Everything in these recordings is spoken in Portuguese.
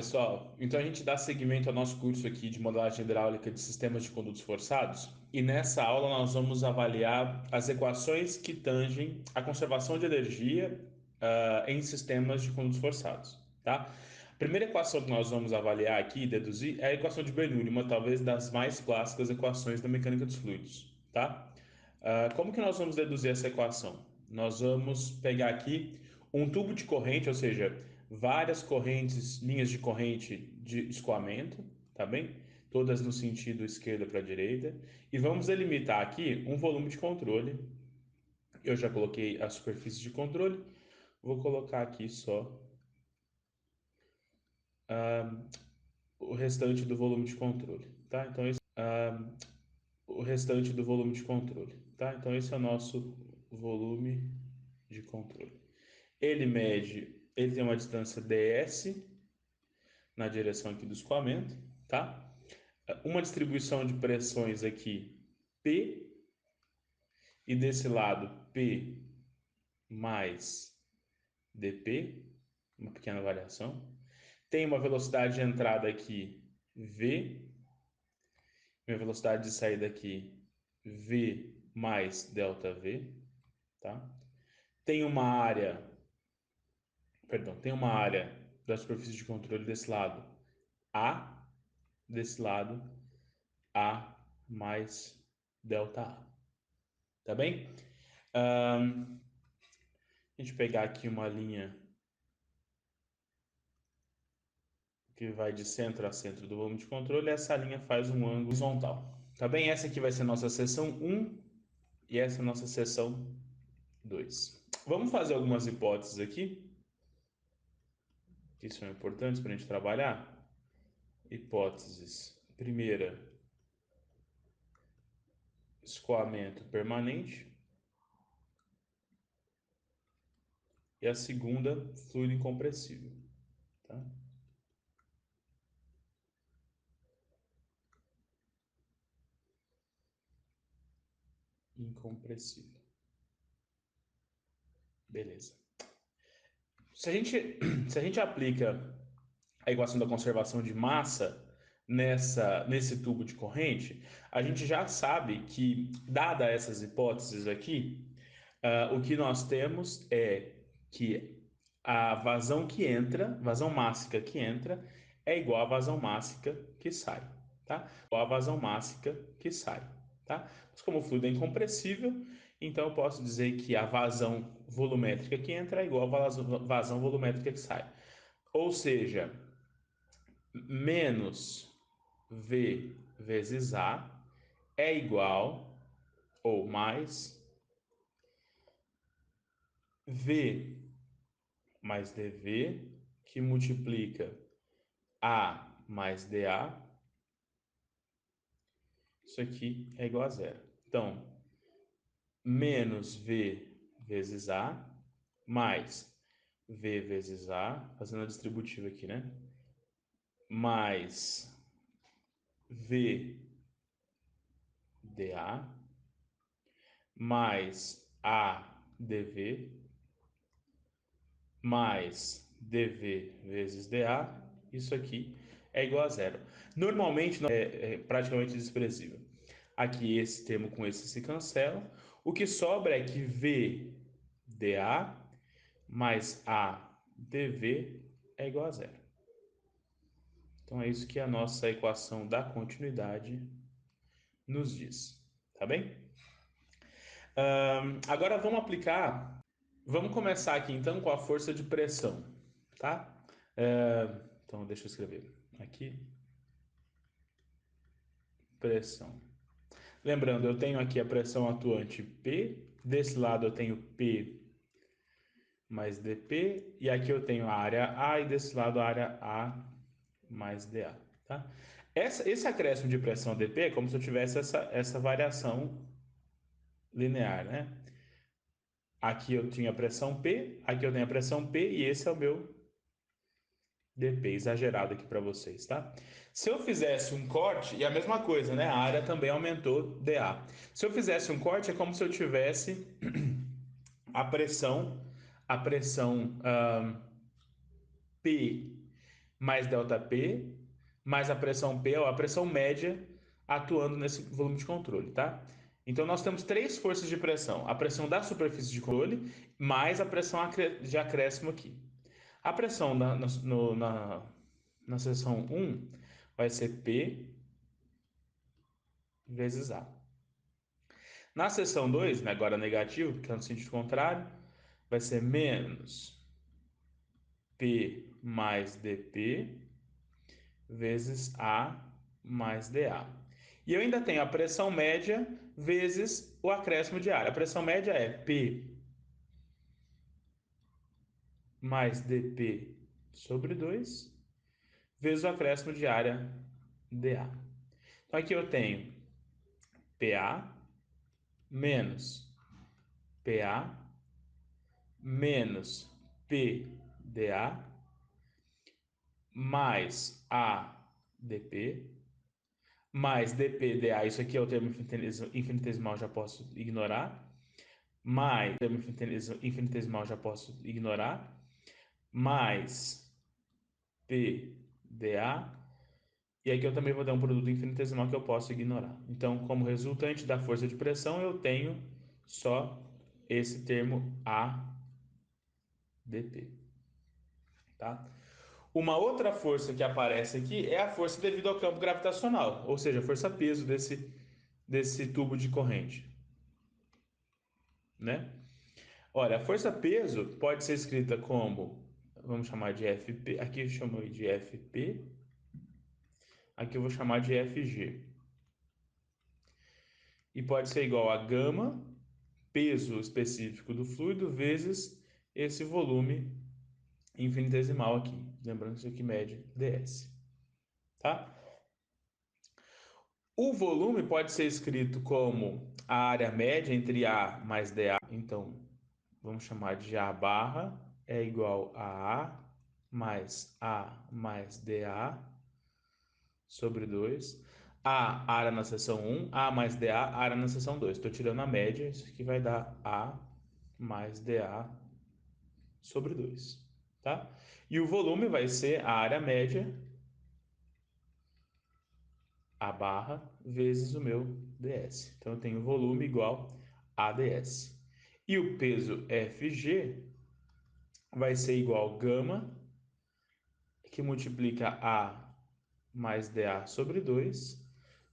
pessoal. Então a gente dá seguimento ao nosso curso aqui de modelagem hidráulica de sistemas de condutos forçados. E nessa aula nós vamos avaliar as equações que tangem a conservação de energia em sistemas de condutos forçados, tá? A primeira equação que nós vamos avaliar aqui e deduzir é a equação de Bernoulli, uma talvez das mais clássicas equações da mecânica dos fluidos, tá? Como que nós vamos deduzir essa equação? Nós vamos pegar aqui um tubo de corrente, ou seja, várias correntes, linhas de corrente de escoamento, tá bem? Todas no sentido esquerda para direita. E vamos delimitar aqui um volume de controle. Eu já coloquei a superfície de controle. Vou colocar aqui só o restante do volume de controle, tá? Então, o restante do volume de controle, tá? Então, esse é o nosso volume de controle. Ele tem uma distância ds na direção aqui do escoamento, tá? Uma distribuição de pressões aqui, P, e desse lado, P mais dP, uma pequena variação. Tem uma velocidade de entrada aqui, V, minha velocidade de saída aqui, V mais delta V, tá? Tem uma área, tem uma área da superfície de controle desse lado, A, desse lado, A mais delta A, tá bem? A gente pegar aqui uma linha que vai de centro a centro do volume de controle, essa linha faz um ângulo horizontal. Tá bem? Essa aqui vai ser a nossa seção 1 e essa é a nossa seção 2. Vamos fazer algumas hipóteses aqui, que são importantes para a gente trabalhar. Hipóteses. Primeira, escoamento permanente. E a segunda, fluido incompressível. Tá? Incompressível. Beleza. Se a gente aplica a equação da conservação de massa nesse tubo de corrente, a gente já sabe que, dada essas hipóteses aqui, o que nós temos é que a vazão que entra, vazão mássica que entra, é igual à vazão mássica que sai, tá? Igual à vazão mássica que sai, tá? Mas como o fluido é incompressível, então eu posso dizer que a vazão volumétrica que entra é igual à vazão volumétrica que sai. Ou seja, menos V vezes A é igual ou mais V mais dV, que multiplica A mais dA. Isso aqui é igual a zero. Então, menos V vezes A mais V vezes A, fazendo a distributiva aqui, né? Mais V dA mais A dV mais dV vezes dA, isso aqui é igual a zero. Normalmente é praticamente desprezível. Aqui esse termo com esse se cancela. O que sobra é que V dA mais A dV é igual a zero. Então é isso que a nossa equação da continuidade nos diz, tá bem? Agora vamos começar aqui então com a força de pressão, tá? Então deixa eu escrever aqui, pressão. Lembrando, eu tenho aqui a pressão atuante P, desse lado eu tenho P mais dP, e aqui eu tenho a área A, e desse lado a área A mais dA, tá? Esse acréscimo de pressão dP é como se eu tivesse essa variação linear, né? Aqui eu tinha a pressão P, aqui eu tenho a pressão P, e esse é o meu dP exagerado aqui para vocês, tá? Se eu fizesse um corte, e a mesma coisa, né? A área também aumentou dA. Se eu fizesse um corte, é como se eu tivesse a pressão P mais ΔP, mais a pressão P, ó, a pressão média atuando nesse volume de controle, tá? Então nós temos três forças de pressão: a pressão da superfície de controle mais a pressão de acréscimo aqui. A pressão na seção 1 vai ser P vezes A. Na seção 2, né, agora negativo, porque é no sentido contrário, vai ser menos P mais dP vezes A mais dA. E eu ainda tenho a pressão média vezes o acréscimo de ar. A pressão média é P mais dP sobre 2 vezes o acréscimo de área dA. Então aqui eu tenho PA menos PA menos PdA mais AdP mais dPdA, isso aqui é o termo infinitesimal, já posso ignorar, mais termo infinitesimal, já posso ignorar, mais PdA, e aqui eu também vou dar um produto infinitesimal que eu posso ignorar. Então, como resultante da força de pressão, eu tenho só esse termo AdP, tá? Uma outra força que aparece aqui é a força devido ao campo gravitacional, ou seja, a força-peso desse tubo de corrente, né? Olha, a força-peso pode ser escrita como, vamos chamar de FP, aqui eu chamo de FP, aqui eu vou chamar de FG. E pode ser igual a gama, peso específico do fluido, vezes esse volume infinitesimal aqui. Lembrando que isso aqui mede ds, tá? O volume pode ser escrito como a área média entre A mais dA. Então, vamos chamar de A barra é igual A mais dA sobre 2. A área na seção 1, A mais dA, área na seção 2. Estou tirando a média, isso aqui vai dar A mais dA sobre 2, tá? E o volume vai ser a área média, A barra, vezes o meu ds. Então, eu tenho volume igual a ds. E o peso Fg vai ser igual a gama, que multiplica A mais dA sobre 2,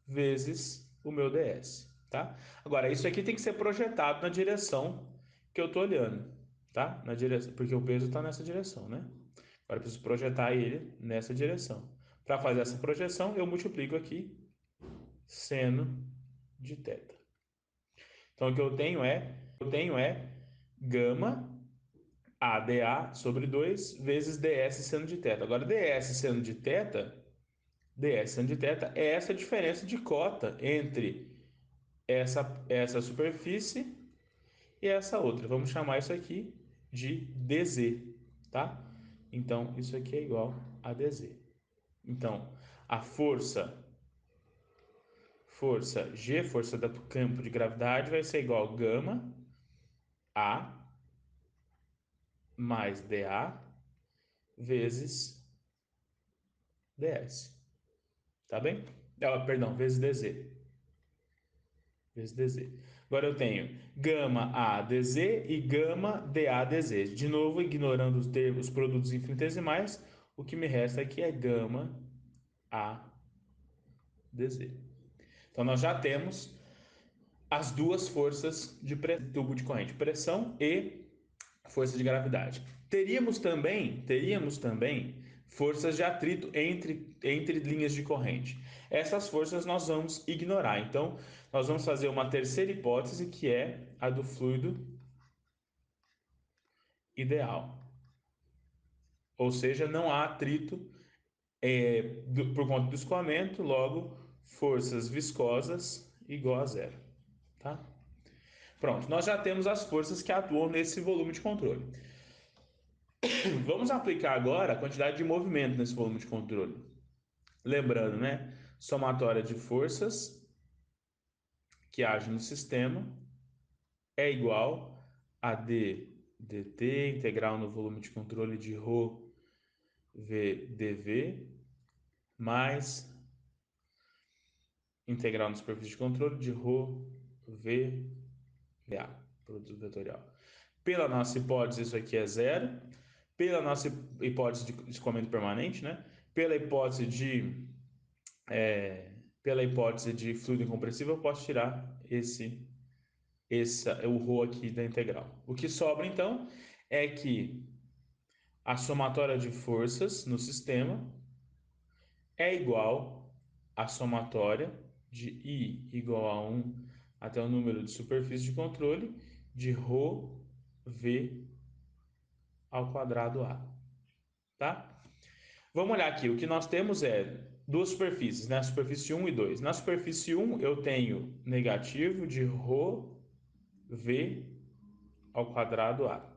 vezes o meu ds, tá? Agora, isso aqui tem que ser projetado na direção que eu estou olhando, tá? Na direção, porque o peso está nessa direção, né? Agora, eu preciso projetar ele nessa direção. Para fazer essa projeção, eu multiplico aqui seno de θ. Então, o que eu tenho é gama AdA sobre 2 vezes ds seno de θ. Agora, ds seno de θ é essa diferença de cota entre essa superfície e essa outra. Vamos chamar isso aqui de dz, tá? Então, isso aqui é igual a dz. Então, a força G, força do campo de gravidade, vai ser igual a gama A mais dA vezes ds. Tá bem? Perdão, vezes dz. Vezes dz. Agora eu tenho gama A dz e gama dA dz. De novo, ignorando os termos, os produtos infinitesimais, o que me resta aqui é gama A dz. Então nós já temos as duas forças de tubo de corrente, pressão e força de gravidade. Teríamos também forças de atrito entre linhas de corrente. Essas forças nós vamos ignorar. Então, nós vamos fazer uma terceira hipótese, que é a do fluido ideal. Ou seja, não há atrito por conta do escoamento, logo, forças viscosas igual a zero. Tá? Pronto, nós já temos as forças que atuam nesse volume de controle. Vamos aplicar agora a quantidade de movimento nesse volume de controle. Lembrando, né? Somatória de forças que agem no sistema é igual a d dt, integral no volume de controle de ρ V dV mais integral na superfície de controle de ρ V dA, produto vetorial. Pela nossa hipótese, isso aqui é zero. Pela nossa hipótese de escoamento permanente, né? Pela hipótese de fluido incompressível, eu posso tirar o ρ aqui da integral. O que sobra, então, é que a somatória de forças no sistema é igual à somatória de I igual a 1 até o número de superfície de controle de ρ V ao quadrado A, tá? Vamos olhar aqui, o que nós temos é duas superfícies, né? Superfície 1 e 2. Na superfície 1 eu tenho negativo de ρ V ao quadrado A.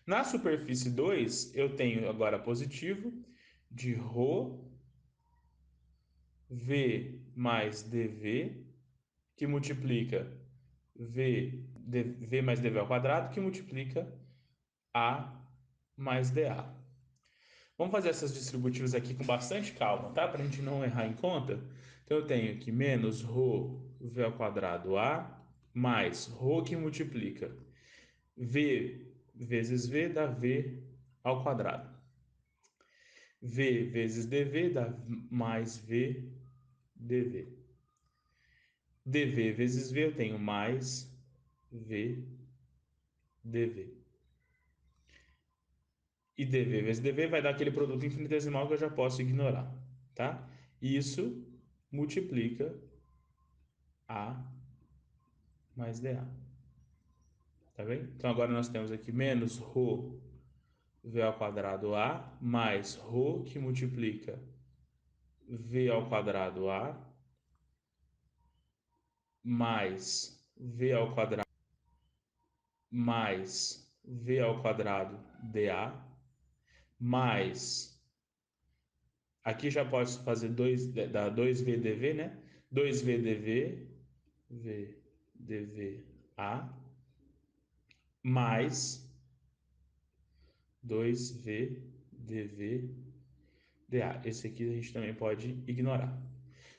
Na superfície 2 eu tenho agora positivo de ρ V mais dV, que multiplica V mais dV ao quadrado, que multiplica A mais dA. Vamos fazer essas distributivas aqui com bastante calma, tá? Para a gente não errar em conta. Então eu tenho aqui menos ρ V ao quadrado A mais ρ que multiplica V vezes V dá V ao quadrado. V vezes dV dá mais V dV. dV vezes V eu tenho mais V dV. E dV vezes dV vai dar aquele produto infinitesimal que eu já posso ignorar, tá? Isso multiplica A mais dA. Tá bem? Então agora nós temos aqui menos ρ V ao quadrado A mais ρ que multiplica V ao quadrado A mais V ao quadrado mais V ao quadrado dA mais, aqui já posso fazer dá 2V dV, né? 2V dV, V dV A mais 2V dV dA. Esse aqui a gente também pode ignorar.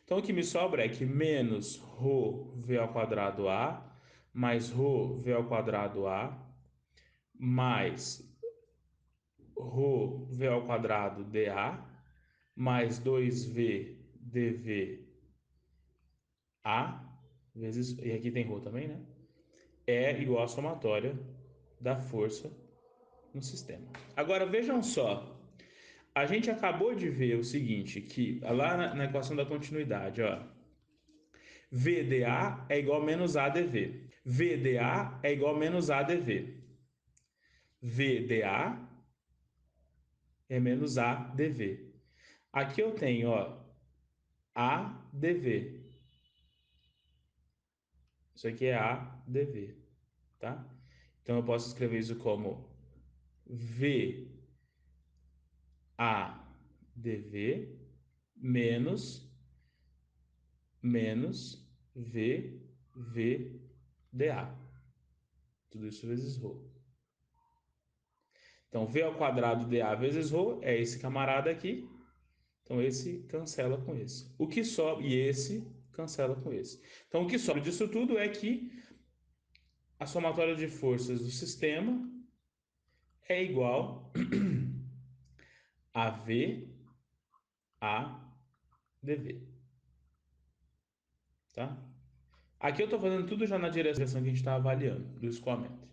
Então o que me sobra é que menos ρ V ao quadrado A mais ρ V ao quadrado A mais ρ V ao quadrado dA mais 2V dV A vezes, e aqui tem ρ também, né? É igual à somatória da força no sistema. Agora vejam só, a gente acabou de ver o seguinte, que lá na equação da continuidade, ó, VDA é igual a menos AdV. VDA é igual a menos AdV. VDA é menos AdV. Aqui eu tenho, ó, AdV. Isso aqui é AdV, tá? Então eu posso escrever isso como VAdV menos VVDA. Tudo isso vezes ρ. Então, V ao quadrado dA vezes ρ é esse camarada aqui. Então, esse cancela com esse. O que sobra, e esse cancela com esse. Então, o que sobra disso tudo é que a somatória de forças do sistema é igual a V a dV. Tá? Aqui eu estou fazendo tudo já na direção que a gente está avaliando, do escoamento.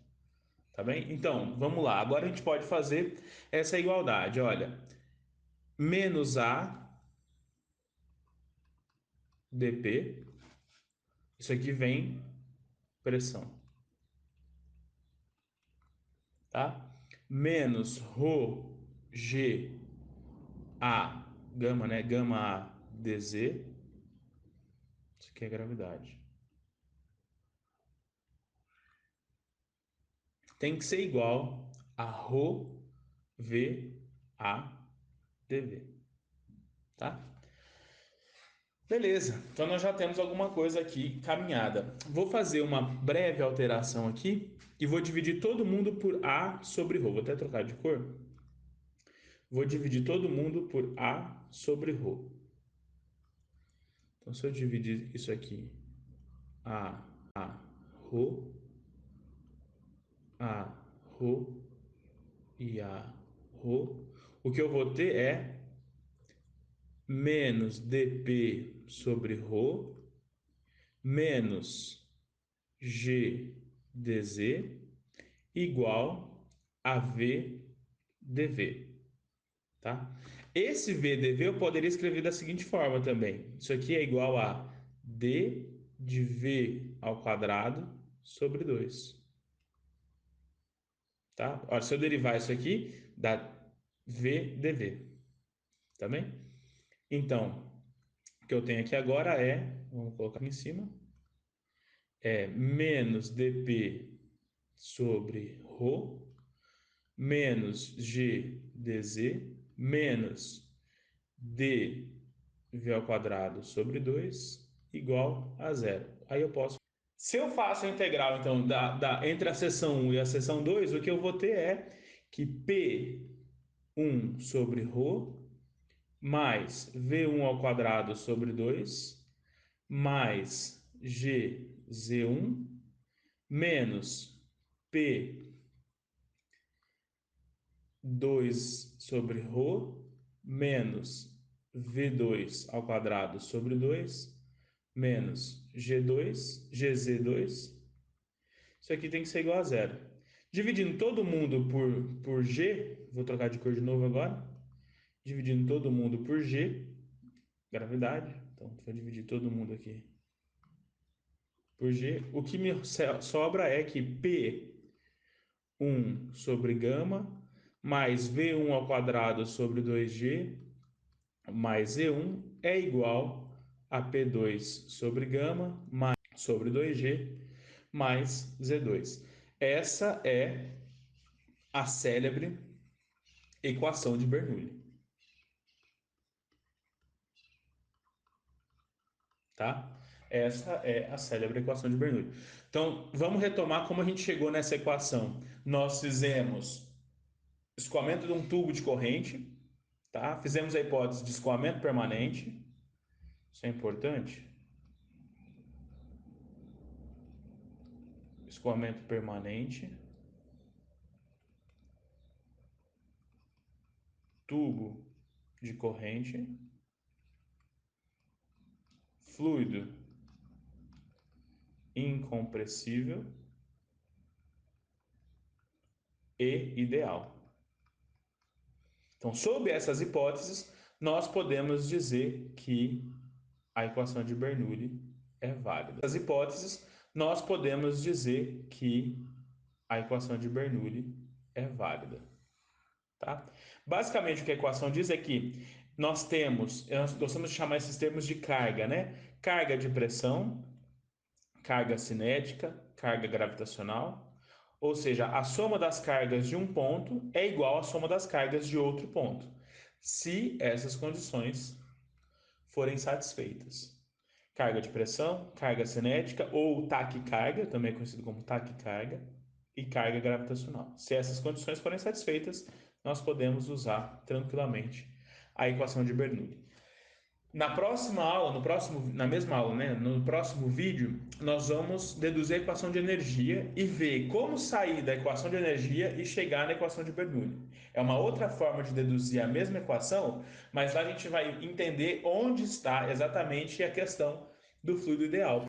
Tá bem? Então, vamos lá. Agora a gente pode fazer essa igualdade. Olha, menos A dP, isso aqui vem pressão, tá? Menos ρ G A gama, né? Gama A dZ, isso aqui é gravidade. Tem que ser igual a ρ V A dV, tá? Beleza, então nós já temos alguma coisa aqui caminhada. Vou fazer uma breve alteração aqui e vou dividir todo mundo por A sobre ρ. Vou até trocar de cor. vou dividir todo mundo por A sobre Rho. Então, se eu dividir isso aqui, A, Rho, A, Rho e A, Rho, o que eu vou ter é menos dp sobre Rho menos g dz igual a v dv, tá? Esse v dv eu poderia escrever da seguinte forma também. Isso aqui é igual a d de v ao quadrado sobre 2, tá? Olha, se eu derivar isso aqui, dá v dv, tá bem? Então, o que eu tenho aqui agora é, vamos colocar aqui em cima, é menos dp sobre ρ menos g dz menos d v ao quadrado sobre 2 igual a zero. Aí eu posso... Se eu faço a integral, então, entre a seção 1 e a seção 2, o que eu vou ter é que P1 sobre ρ mais V1 ao quadrado sobre 2 mais GZ1 menos P2 sobre ρ menos V2 ao quadrado sobre 2 menos G2, GZ2. Isso aqui tem que ser igual a zero. Dividindo todo mundo por G, vou trocar de cor de novo agora. Dividindo todo mundo por G, gravidade. Então, vou dividir todo mundo aqui por G. O que me sobra é que P1 sobre gama mais V1 ao quadrado sobre 2G mais E1 é igual a P2 sobre gama mais sobre 2G mais Z2. Essa é a célebre equação de Bernoulli, tá? Essa é a célebre equação de Bernoulli. Então, vamos retomar como a gente chegou nessa equação. Nós fizemos escoamento de um tubo de corrente, tá? Fizemos a hipótese de escoamento permanente. Isso é importante. Escoamento permanente. Tubo de corrente. Fluido incompressível e ideal. Então, sob essas hipóteses, nós podemos dizer que a equação de Bernoulli é válida. As hipóteses, nós podemos dizer que a equação de Bernoulli é válida, tá? Basicamente, o que a equação diz é que nós gostamos de chamar esses termos de carga, né? Carga de pressão, carga cinética, carga gravitacional, ou seja, a soma das cargas de um ponto é igual à soma das cargas de outro ponto, se essas condições forem satisfeitas. Carga de pressão, carga cinética ou taquicarga, também é conhecido como taquicarga, e carga gravitacional. Se essas condições forem satisfeitas, nós podemos usar tranquilamente a equação de Bernoulli. Na próxima aula, na mesma aula, né, no próximo vídeo, nós vamos deduzir a equação de energia e ver como sair da equação de energia e chegar na equação de Bernoulli. É uma outra forma de deduzir a mesma equação, mas lá a gente vai entender onde está exatamente a questão do fluido ideal.